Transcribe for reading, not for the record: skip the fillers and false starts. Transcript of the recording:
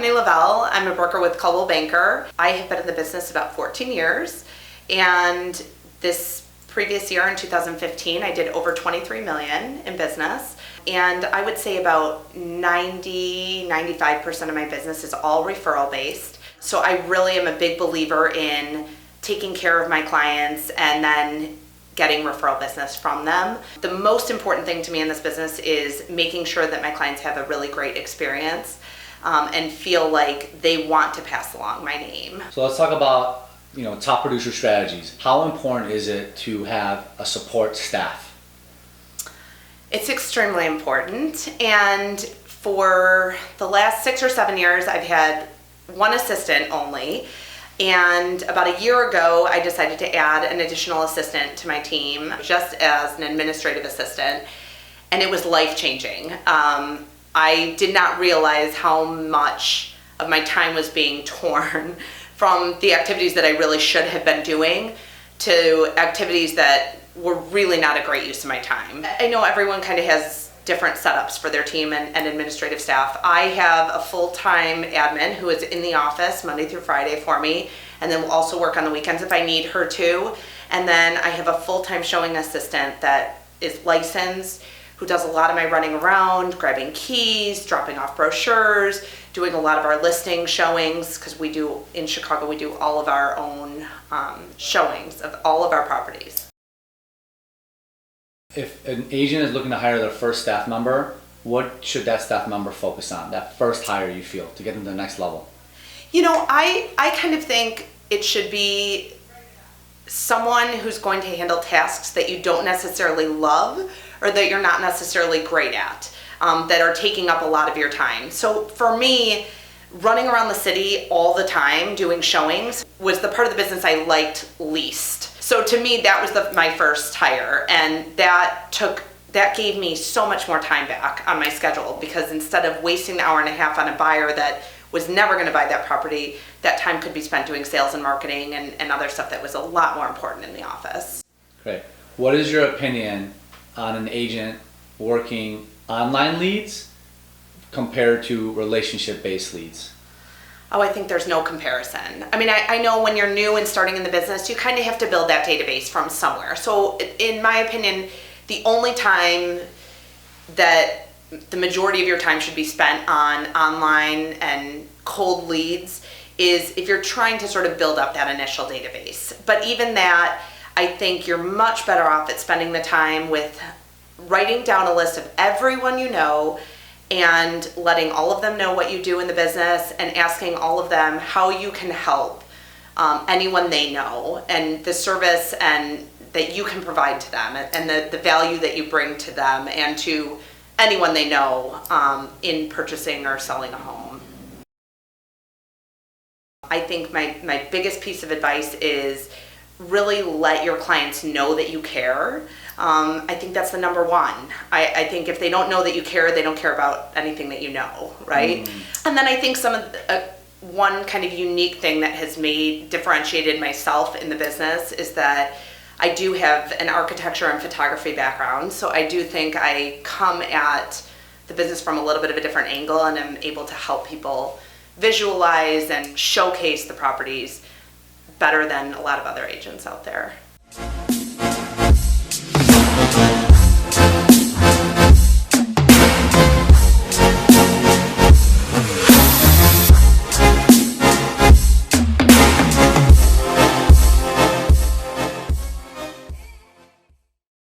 Stefanie Lavelle. I'm a broker with Coldwell Banker. I have been in the business about 14 years, and this previous year in 2015, I did over 23 million in business. And I would say about 95% of my business is all referral based. So I really am a big believer in taking care of my clients and then getting referral business from them. The most important thing to me in this business is making sure that my clients have a really great experience and feel like they want to pass along my name. So let's talk about top producer strategies. How important is it to have a support staff? It's extremely important, and for the last 6 or 7 years I've had one assistant only, and about a year ago I decided to add an additional assistant to my team just as an administrative assistant, and it was life-changing. I did not realize how much of my time was being torn from the activities that I really should have been doing to activities that were really not a great use of my time. I know everyone kind of has different setups for their team and administrative staff. I have a full-time admin who is in the office Monday through Friday for me, and then will also work on the weekends if I need her to. And then I have a full-time showing assistant that is licensed, who does a lot of my running around, grabbing keys, dropping off brochures, doing a lot of our listing showings, because in Chicago, we do all of our own showings of all of our properties. If an agent is looking to hire their first staff member, what should that staff member focus on, that first hire you feel, to get them to the next level? I kind of think it should be someone who's going to handle tasks that you don't necessarily love or that you're not necessarily great at, that are taking up a lot of your time. So for me, running around the city all the time doing showings was the part of the business I liked least. So to me, that was my first hire, and that gave me so much more time back on my schedule, because instead of wasting an hour and a half on a buyer that was never going to buy that property, that time could be spent doing sales and marketing and other stuff that was a lot more important in the office. Great. What is your opinion on an agent working online leads compared to relationship-based leads? Oh, I think there's no comparison. I mean, I know when you're new and starting in the business, you kind of have to build that database from somewhere. So in my opinion, the only time that the majority of your time should be spent on online and cold leads is if you're trying to sort of build up that initial database. But even that, I think you're much better off at spending the time with writing down a list of everyone you know and letting all of them know what you do in the business and asking all of them how you can help anyone they know, and the service and that you can provide to them, and the value that you bring to them and to anyone they know in purchasing or selling a home. I think my biggest piece of advice is really let your clients know that you care. I think that's the number one. I think if they don't know that you care, they don't care about anything that you know, right? And then I think one kind of unique thing that has differentiated myself in the business is that I do have an architecture and photography background, so I do think I come at the business from a little bit of a different angle, and I'm able to help people visualize and showcase the properties better than a lot of other agents out there.